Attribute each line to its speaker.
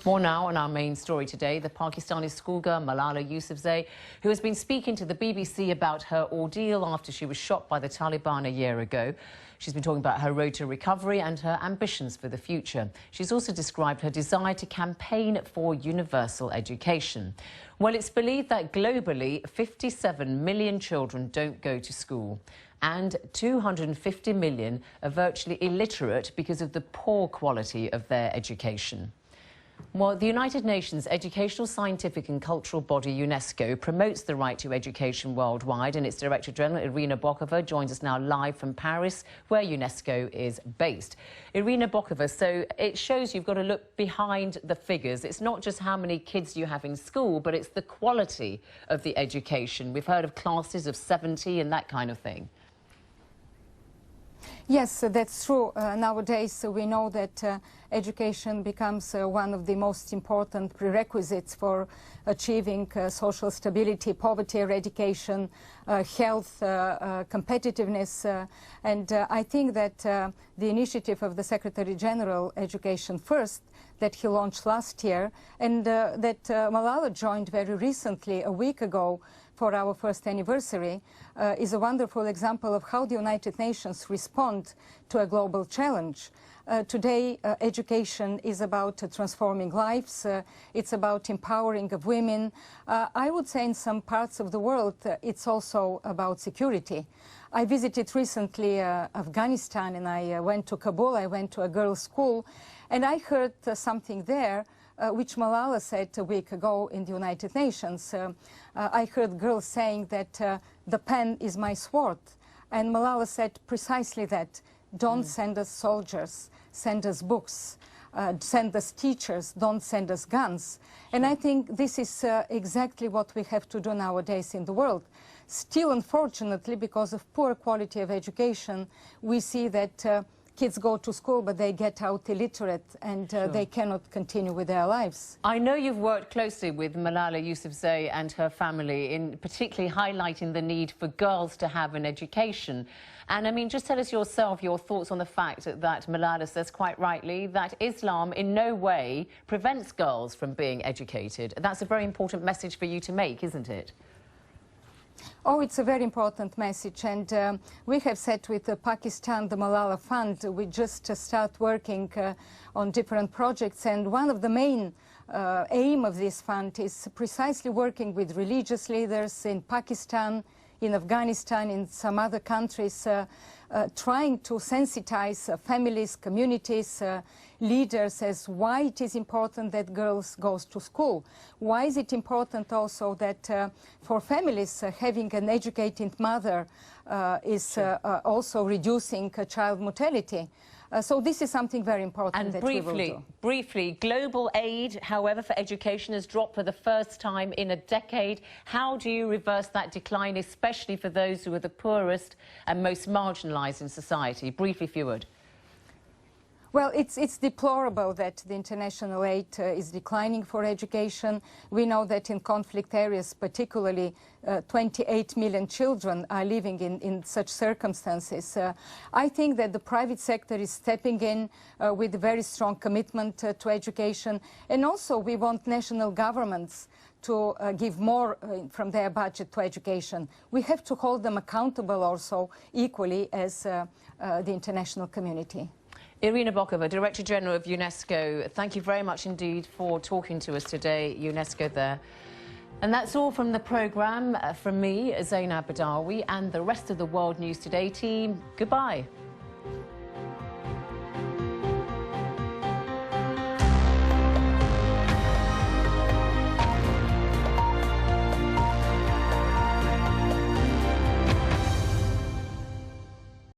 Speaker 1: More now on our main story today. The Pakistani schoolgirl Malala Yousafzai, who has been speaking to the BBC about her ordeal after she was shot by the Taliban a year ago. She's been talking about her road to recovery and her ambitions for the future. She's also described her desire to campaign for universal education. Well, it's believed that globally, 57 million children don't go to school, and 250 million are virtually illiterate because of the poor quality of their education. Well, the United Nations educational, scientific and cultural body UNESCO promotes the right to education worldwide, and its Director-General, Irina Bokova, joins us now live from Paris, where UNESCO is based. Irina Bokova, so it shows you've got to look behind the figures. It's not just how many kids you have in school, but it's the quality of the education. We've heard of classes of 70 and that kind of thing.
Speaker 2: Yes, that's true. Nowadays, we know that education becomes one of the most important prerequisites for achieving social stability, poverty eradication, health, competitiveness. And I think that the initiative of the Secretary-General Education First that he launched last year, and that Malala joined very recently, a week ago, for our first anniversary, is a wonderful example of how the United Nations respond to a global challenge. Today, education is about transforming lives. It's about empowering of women. I would say in some parts of the world, it's also about security. I visited recently Afghanistan, and I went to Kabul. I went to a girls' school, and I heard something there which Malala said a week ago in the United Nations. I heard girls saying that the pen is my sword. And Malala said precisely that. Don't send us soldiers, send us books, send us teachers, don't send us guns. And I think this is exactly what we have to do nowadays in the world. Still, unfortunately, because of poor quality of education, we see that kids go to school, but they get out illiterate, and they cannot continue with their lives.
Speaker 1: I know you've worked closely with Malala Yousafzai and her family in particularly highlighting the need for girls to have an education. And I mean, just tell us yourself your thoughts on the fact that Malala says quite rightly that Islam in no way prevents girls from being educated. That's a very important message for you to make, isn't it?
Speaker 2: Oh, it's a very important message, and we have said with Pakistan, the Malala Fund, we just start working on different projects, and one of the main aim of this fund is precisely working with religious leaders in Pakistan, in Afghanistan, in some other countries, trying to sensitize families, communities, leaders as why it is important that girls go to school. Why is it important also that for families having an educated mother is also reducing child mortality. So this is something very important
Speaker 1: and
Speaker 2: that we will do.
Speaker 1: Briefly, global aid, however, for education has dropped for the first time in a decade. How do you reverse that decline, especially for those who are the poorest and most marginalised in society? Briefly, if you would.
Speaker 2: Well, it's deplorable that the international aid is declining for education. We know that in conflict areas, particularly 28 million children are living in such circumstances. I think that the private sector is stepping in with a very strong commitment to education. And also we want national governments to give more from their budget to education. We have to hold them accountable also equally as the international community.
Speaker 1: Irina Bokova, Director-General of UNESCO, thank you very much indeed for talking to us today, UNESCO there. And that's all from the programme. From me, Zainab Badawi, and the rest of the World News Today team. Goodbye.